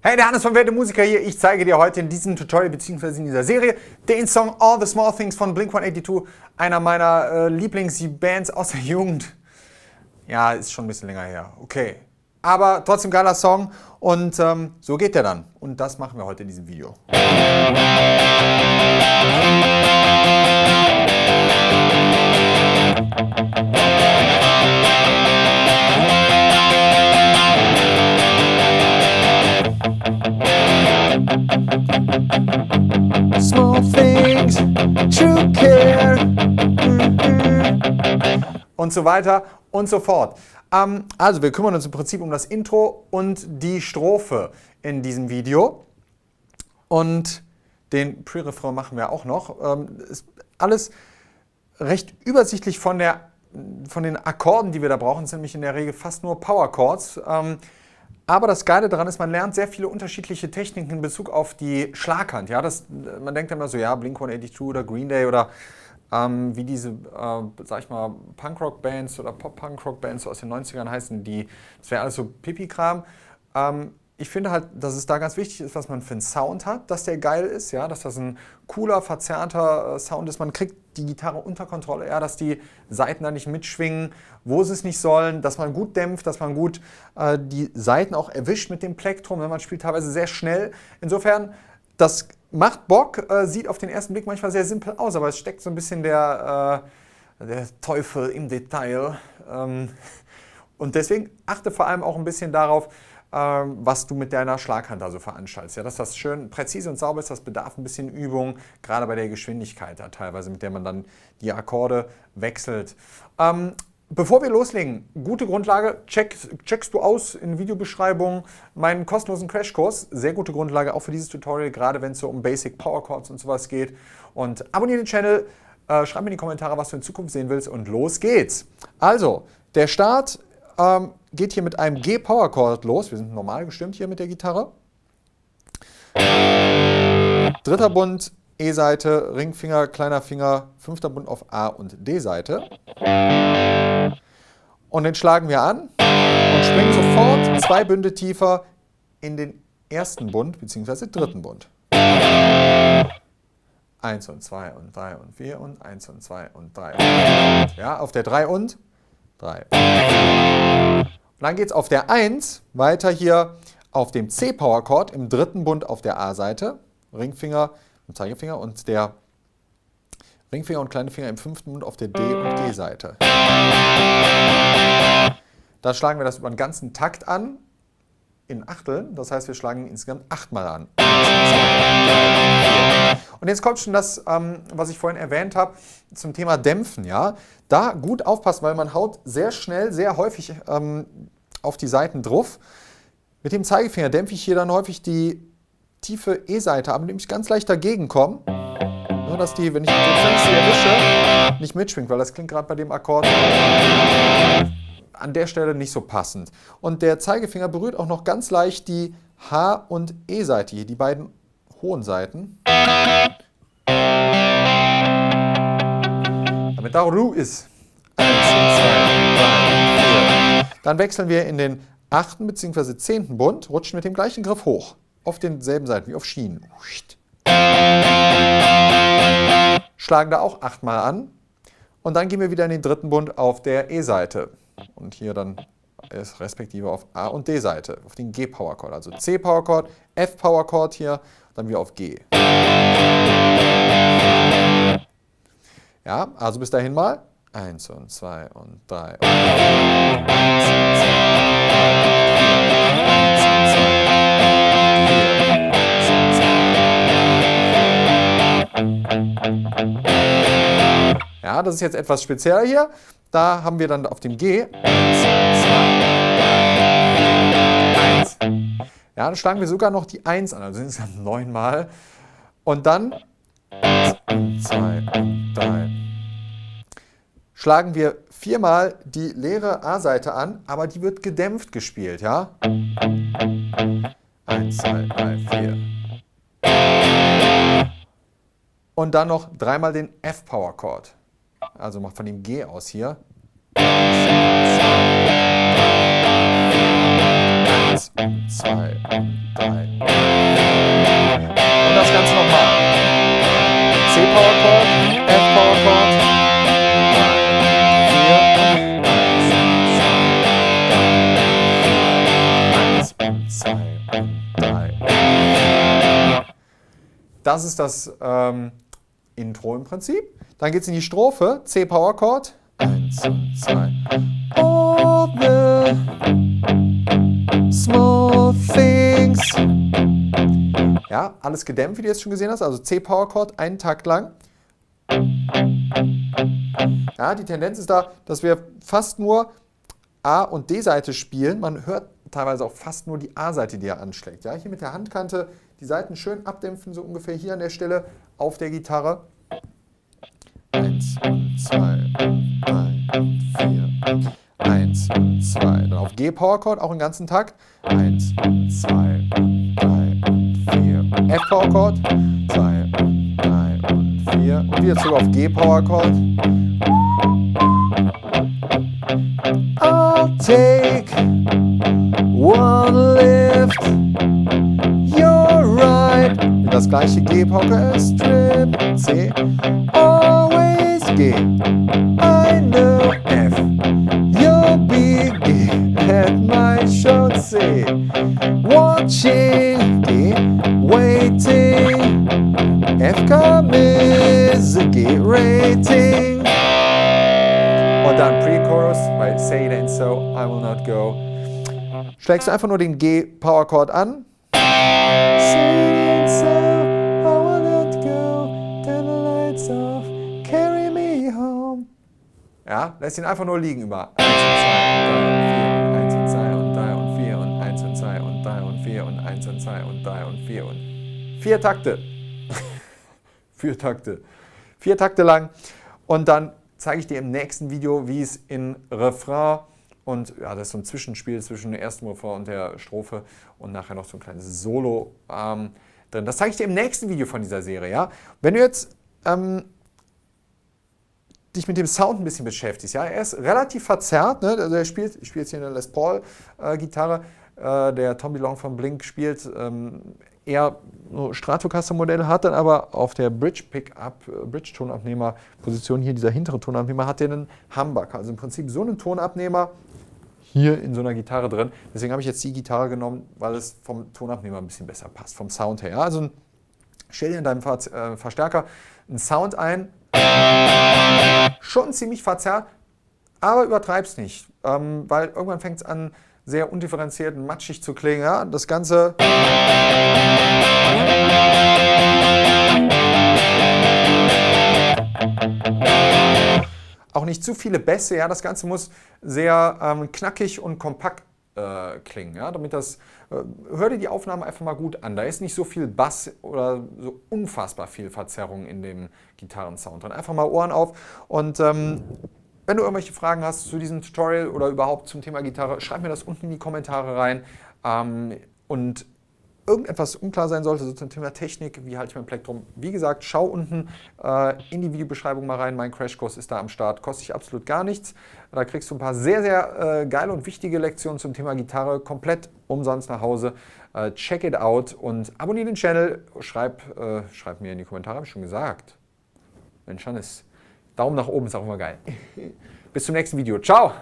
Hey, der Hannes von Werte Musiker hier. Ich zeige dir heute in diesem Tutorial bzw. in dieser Serie den Song All the Small Things von Blink-182, einer meiner Lieblingsbands aus der Jugend. Ja, ist schon ein bisschen länger her. Okay. Aber trotzdem geiler Song und so geht der dann. Und das machen wir heute in diesem Video. Small things, true care, und so weiter und so fort. Also wir kümmern uns im Prinzip um das Intro und die Strophe in diesem Video. Und den Pre-Refrain machen wir auch noch. Ist alles recht übersichtlich von den Akkorden, die wir da brauchen. Es sind nämlich in der Regel fast nur Power Chords. Aber das Geile daran ist, man lernt sehr viele unterschiedliche Techniken in Bezug auf die Schlaghand. Ja, man denkt immer so, ja, Blink-182 oder Green Day oder wie diese, sag ich mal, Punkrock-Bands oder Pop-Punk-Rock-Bands aus den 90ern heißen, das wäre alles so Pipi-Kram. Ich finde halt, dass es da ganz wichtig ist, was man für einen Sound hat, dass der geil ist, ja, dass das ein cooler, verzerrter Sound ist. Man kriegt die Gitarre unter Kontrolle, ja, dass die Saiten da nicht mitschwingen, wo sie es nicht sollen, dass man gut dämpft, dass man gut die Saiten auch erwischt mit dem Plektrum. Man spielt teilweise sehr schnell. Insofern, das macht Bock, sieht auf den ersten Blick manchmal sehr simpel aus, aber es steckt so ein bisschen der Teufel im Detail. Und deswegen achte vor allem auch ein bisschen darauf, was du mit deiner Schlaghand also veranstaltest. Ja, dass das schön präzise und sauber ist, das bedarf ein bisschen Übung, gerade bei der Geschwindigkeit da teilweise, mit der man dann die Akkorde wechselt. Bevor wir loslegen, gute Grundlage, checkst du aus in Videobeschreibung meinen kostenlosen Crashkurs. Sehr gute Grundlage auch für dieses Tutorial, gerade wenn es so um Basic Power Chords und sowas geht. Und abonniere den Channel, schreib mir in die Kommentare, was du in Zukunft sehen willst und los geht's. Also, der Start geht hier mit einem G-Power Chord los. Wir sind normal gestimmt hier mit der Gitarre. Dritter Bund, E-Seite, Ringfinger, kleiner Finger, fünfter Bund auf A- und D-Seite. Und den schlagen wir an und springen sofort 2 Bünde tiefer in den ersten Bund bzw. dritten Bund. 1 und 2 und 3 und 4 und 1 und 2 und 3 und 4. Ja, auf der 3 und 3. Und dann geht es auf der 1 weiter hier auf dem C-Power Chord im dritten Bund auf der A-Seite. Ringfinger und Zeigefinger und der Ringfinger und kleine Finger im fünften Bund auf der D- und G-Seite. Da schlagen wir das über den ganzen Takt an, in Achteln. Das heißt, wir schlagen insgesamt 8-mal an. Und jetzt kommt schon das, was ich vorhin erwähnt habe, zum Thema Dämpfen. Ja? Da gut aufpassen, weil man haut sehr schnell, sehr häufig auf die Saiten drauf. Mit dem Zeigefinger dämpfe ich hier dann häufig die tiefe E-Seite ab, indem ich ganz leicht dagegen komme. Nur, dass die, wenn ich den Fenster erwische, nicht mitschwingt, weil das klingt gerade bei dem Akkord an der Stelle nicht so passend. Und der Zeigefinger berührt auch noch ganz leicht die H- und E-Seite hier, die beiden hohen Seiten. Damit da Ruhe ist. 1, 2, 3, 4. Dann wechseln wir in den 8. bzw. 10. Bund, rutschen mit dem gleichen Griff hoch. Auf denselben Seiten wie auf Schienen. Schlagen da auch 8-mal an. Und dann gehen wir wieder in den dritten Bund auf der E-Seite. Und hier dann respektive auf A- und D-Seite, auf den G-Power Chord. Also C-Power Chord, F-Power Chord hier, dann wieder auf G. Ja, also bis dahin mal. 1 und 2 und 3 und 4. 1 und 2 und 3. Ja, das ist jetzt etwas spezieller hier. Da haben wir dann auf dem G 1, 2, 3, 1. Ja, dann schlagen wir sogar noch die 1 an, also insgesamt 9-mal. Und dann 1 und 2 und 3. Schlagen wir 4-mal die leere A-Seite an, aber die wird gedämpft gespielt, ja? 1, 2, 3, 4. Und dann noch 3-mal den F-Power Chord. Also mal von dem G aus hier. 1, 2, 1. und 2 und 3. Und das Ganze nochmal. C Power Chord, F Power Chord, 3, 4, 1 und 2 und 3. Das ist das Intro im Prinzip. Dann geht es in die Strophe, C Power Chord, 1 und 2. All the small things. Ja, alles gedämpft, wie du jetzt schon gesehen hast. Also C Power Chord, einen Takt lang. Ja, die Tendenz ist da, dass wir fast nur A- und D-Seite spielen. Man hört teilweise auch fast nur die A-Seite, die er anschlägt. Ja, hier mit der Handkante die Seiten schön abdämpfen, so ungefähr hier an der Stelle auf der Gitarre. 1 und 2 und 3 und 4. 1 und 2. Dann auf G Power Chord, auch im ganzen Takt. 1 und 2 und 3 und 4. F Power Chord. 2 und 3 und 4. Und wieder zurück auf G Power Chord. I'll take one lift. You're right. Das gleiche G Power Chord. Strip C. Always G. I know F. You'll be G at my show C. Watching G. Waiting. F come is a G rating. Und dann Pre-Chorus, weil Say it ain't so, I will not go. Schlägst du einfach nur den G Power Chord an. Say it ain't so, I will not go. Turn the lights off, carry me home. Ja, lässt ihn einfach nur liegen über 1 und 2 und 3 und 4 und 1 und 2 und 3 und 4 und 1 und 2 und 3 und 4 und 4 Takte. 4 Takte. 4 Takte lang. Und dann zeige ich dir im nächsten Video, wie es in Refrain und ja, das ist so ein Zwischenspiel zwischen dem ersten Refrain und der Strophe und nachher noch so ein kleines Solo drin. Das zeige ich dir im nächsten Video von dieser Serie. Ja? Wenn du jetzt dich mit dem Sound ein bisschen beschäftigst, ja, er ist relativ verzerrt, ne? Also ich spiele jetzt hier eine Les Paul Gitarre, der Tom DeLonge von Blink spielt eher so Stratocaster-Modell, hat dann aber auf der Bridge-Tonabnehmer-Position hier, dieser hintere Tonabnehmer, hat der einen Humbucker, also im Prinzip so einen Tonabnehmer hier in so einer Gitarre drin. Deswegen habe ich jetzt die Gitarre genommen, weil es vom Tonabnehmer ein bisschen besser passt, vom Sound her. Ja? Also stell dir in deinem Verstärker einen Sound ein, schon ziemlich verzerrt, aber übertreib's nicht, weil irgendwann fängt es an, sehr undifferenziert und matschig zu klingen. Ja? Das Ganze auch nicht zu viele Bässe. Ja? Das Ganze muss sehr knackig und kompakt klingen. Ja? Damit das, hör dir die Aufnahme einfach mal gut an. Da ist nicht so viel Bass oder so unfassbar viel Verzerrung in dem Gitarrensound drin. Einfach mal Ohren auf und wenn du irgendwelche Fragen hast zu diesem Tutorial oder überhaupt zum Thema Gitarre, schreib mir das unten in die Kommentare rein. Und irgendetwas unklar sein sollte, so zum Thema Technik, wie halte ich mein Plektrum, wie gesagt, schau unten in die Videobeschreibung mal rein. Mein Crashkurs ist da am Start, kostet dich absolut gar nichts. Da kriegst du ein paar sehr, sehr geile und wichtige Lektionen zum Thema Gitarre, komplett umsonst nach Hause. Check it out und abonniere den Channel. Schreib mir in die Kommentare, habe ich schon gesagt. Mensch, Hannes. Daumen nach oben ist auch immer geil. Bis zum nächsten Video. Ciao!